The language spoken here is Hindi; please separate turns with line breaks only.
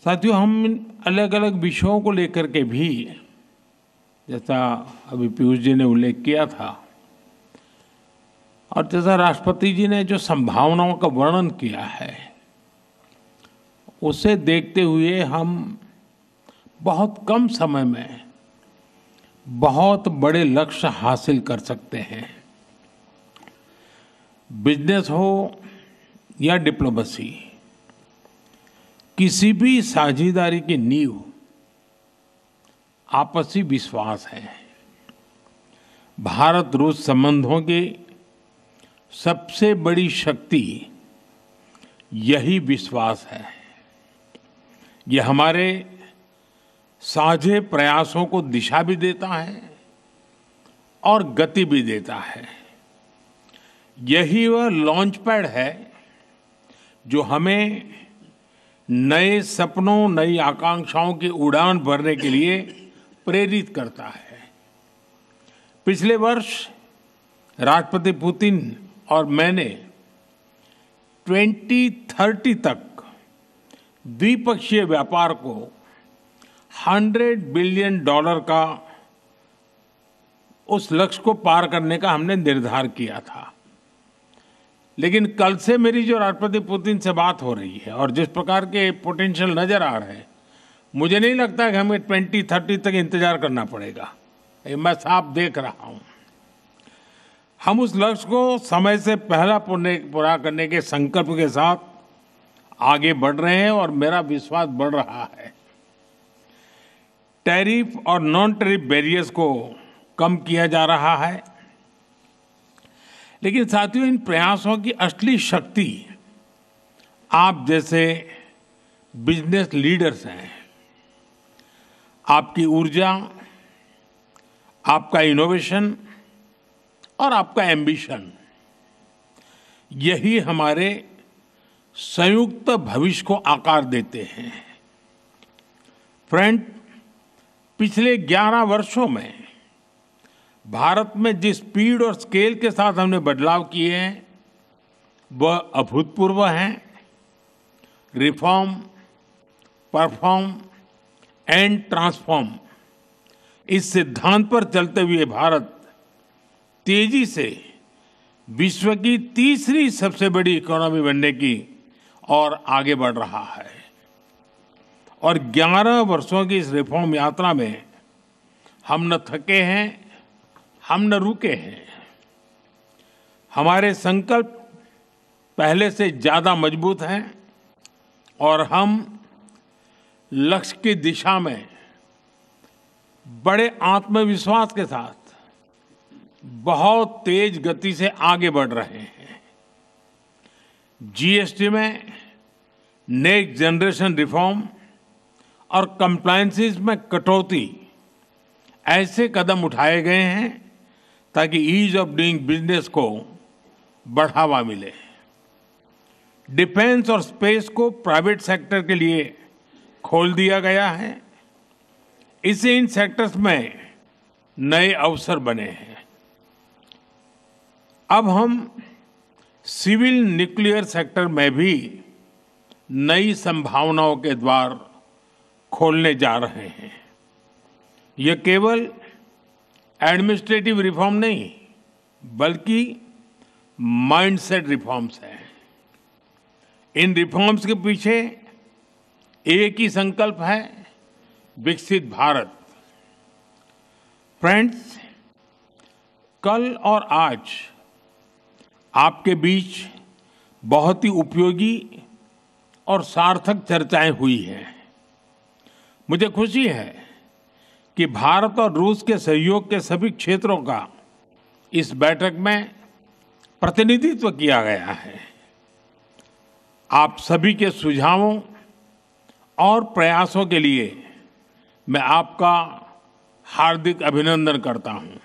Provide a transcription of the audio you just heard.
साथियों, हम अलग अलग विषयों को लेकर के भी, जैसा अभी पीयूष जी ने उल्लेख किया था और जैसा राष्ट्रपति जी ने जो संभावनाओं का वर्णन किया है, उसे देखते हुए हम बहुत कम समय में बहुत बड़े लक्ष्य हासिल कर सकते हैं। बिजनेस हो या डिप्लोमेसी, किसी भी साझेदारी की नींव आपसी विश्वास है। भारत रूस संबंधों की सबसे बड़ी शक्ति यही विश्वास है। ये हमारे साझे प्रयासों को दिशा भी देता है और गति भी देता है। यही वह लॉन्च पैड है जो हमें नए सपनों, नई आकांक्षाओं की उड़ान भरने के लिए प्रेरित करता है। पिछले वर्ष राष्ट्रपति पुतिन और मैंने 2030 तक द्विपक्षीय व्यापार को $100 बिलियन का उस लक्ष्य को पार करने का हमने निर्धार किया था। लेकिन कल से मेरी जो राष्ट्रपति पुतिन से बात हो रही है और जिस प्रकार के पोटेंशियल नजर आ रहे हैं, मुझे नहीं लगता कि हमें 2030 तक इंतजार करना पड़ेगा। मैं साफ देख रहा हूं, हम उस लक्ष्य को समय से पहला पूरा करने के संकल्प के साथ आगे बढ़ रहे हैं और मेरा विश्वास बढ़ रहा है। टैरिफ और नॉन टैरिफ बैरियर्स को कम किया जा रहा है, लेकिन साथियों, इन प्रयासों की असली शक्ति आप जैसे बिजनेस लीडर्स हैं। आपकी ऊर्जा, आपका इनोवेशन और आपका एम्बिशन, यही हमारे संयुक्त भविष्य को आकार देते हैं। फ्रेंड, पिछले 11 वर्षों में भारत में जिस स्पीड और स्केल के साथ हमने बदलाव किए हैं, वह अभूतपूर्व हैं। रिफॉर्म, परफॉर्म एंड ट्रांसफॉर्म, इस सिद्धांत पर चलते हुए भारत तेजी से विश्व की तीसरी सबसे बड़ी इकोनॉमी बनने की और आगे बढ़ रहा है। और 11 वर्षों की इस रिफॉर्म यात्रा में हम न थके हैं, हम न रुके हैं। हमारे संकल्प पहले से ज्यादा मजबूत हैं और हम लक्ष्य की दिशा में बड़े आत्मविश्वास के साथ बहुत तेज गति से आगे बढ़ रहे हैं। जीएसटी में नेक्स्ट जनरेशन रिफॉर्म और कंप्लायंसेस में कटौती, ऐसे कदम उठाए गए हैं ताकि ईज ऑफ डूइंग बिजनेस को बढ़ावा मिले। डिफेंस और स्पेस को प्राइवेट सेक्टर के लिए खोल दिया गया है। इससे इन सेक्टर्स में नए अवसर बने हैं। अब हम सिविल न्यूक्लियर सेक्टर में भी नई संभावनाओं के द्वार खोलने जा रहे हैं। यह केवल एडमिनिस्ट्रेटिव रिफॉर्म नहीं, बल्कि माइंडसेट रिफॉर्म्स हैं। इन रिफॉर्म्स के पीछे एक ही संकल्प है, विकसित भारत। फ्रेंड्स, कल और आज आपके बीच बहुत ही उपयोगी और सार्थक चर्चाएं हुई हैं। मुझे खुशी है कि भारत और रूस के सहयोग के सभी क्षेत्रों का इस बैठक में प्रतिनिधित्व किया गया है। आप सभी के सुझावों और प्रयासों के लिए मैं आपका हार्दिक अभिनंदन करता हूं।